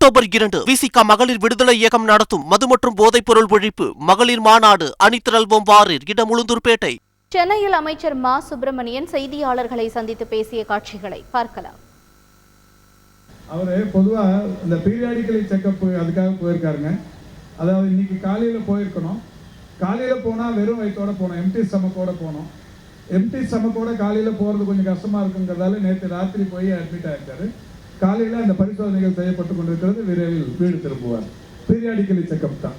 October 2 விசிக மகளிர் விடுதலை இயக்கம் நடத்தும் மது மற்றும் போதைப் பொருள் ஒழிப்பு மகளிர் மாநாடு அணிதிரள்வோம் வாரீர் இடம் உளுந்தூர்பேட்டை. சென்னையில் அமைச்சர் மா சுப்பிரமணியன் செய்தியாளர்களை சந்தித்து பேசிய காட்சிகளை பார்க்கலாம். அவரு பொதுவா இந்த பீரியாடிக்கலி செக்அப் அதுக்காக போயிருக்காருங்க. அதாவது இன்னைக்கு காலையில போயிருக்கணும். காலையில போனா வெறும் வயிற்றோட போனோம், எம்டி ஸ்டமக்கோட போனோம். எம்டி ஸ்டமக்கோட காலையில போறது கொஞ்சம் கஷ்டமா இருக்குங்கிறதால நேற்று ராத்திரி போய் அட்மிட் ஆயிருக்காரு. காலையில் அந்த பரிசோதனைகள் செய்யப்பட்டு கொண்டிருக்கிறது. விரைவில் வீடு திரும்புவார். பீரியாடிக்கலி செக்அப் தான்.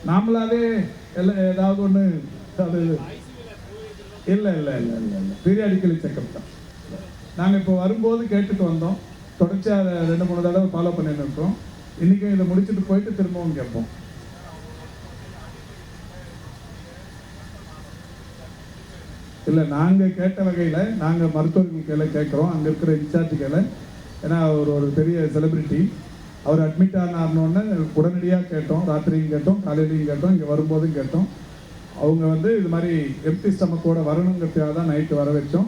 நாமளாவே ஏதாவது ஒன்று அது இல்லை இல்லை இல்லை இல்லை இல்லை பீரியாடிக்கலி செக்அப் தான். நாங்கள் இப்போ வரும்போது கேட்டுட்டு வந்தோம். தொடர்ச்சியாக 2-3 தடவை ஃபாலோ பண்ணிட்டு இருக்கோம். இன்றைக்கும் இதை முடிச்சுட்டு போயிட்டு திரும்பவும் கேட்போம். இல்லை நாங்கள் கேட்ட வகையில் நாங்கள் மருத்துவர்களுக்கு கேட்குறோம். அங்கே இருக்கிற இன்சார்ஜுகளை, ஏன்னா அவர் ஒரு பெரிய செலிபிரிட்டி. அவர் அட்மிட் ஆனார்னோடனே உடனடியாக கேட்டோம். ராத்திரியும் கேட்டோம், காலையிலையும் கேட்டோம், இங்கே வரும்போதும் கேட்டோம். அவங்க இது மாதிரி எம்டி ஸ்டமக்கோட வரணுங்கிறதுக்காக தான் நைட்டு வர வச்சோம்.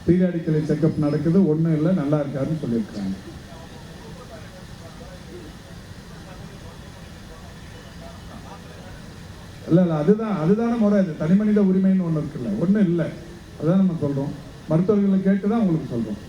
பீரியாடிக்கலி செக்அப் நடக்குது, ஒன்றும் இல்லை, நல்லா இருக்காருன்னு சொல்லியிருக்காங்க. இல்லை இல்லை அதுதான முறை. அது தனி மனித உரிமைன்னு ஒன்று இருக்குல்ல, ஒன்றும் இல்லை, அதுதான் நம்ம சொல்கிறோம். மருத்துவர்களை கேட்டு தான் உங்களுக்கு சொல்கிறோம்.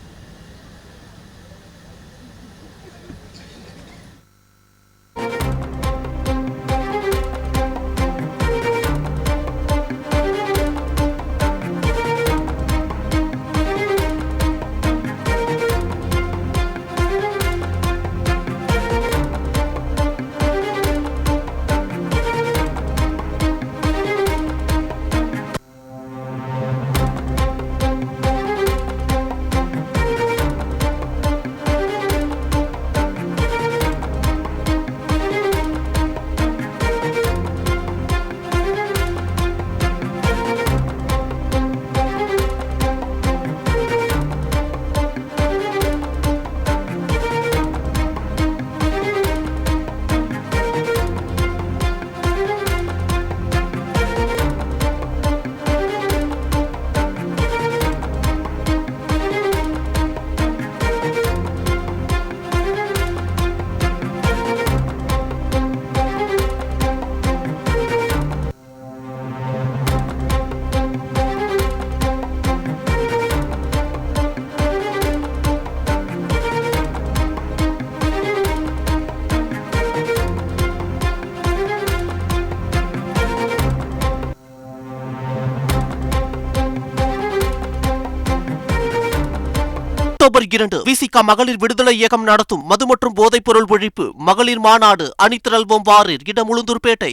அக்டோபர் 2 விசிக மகளிர் விடுதலை இயக்கம் நடத்தும் மது மற்றும் போதைப் பொருள் ஒழிப்பு மகளிர் மாநாடு அணிதிரள்வோம் வாரீர் இடம் உளுந்தூர்பேட்டை.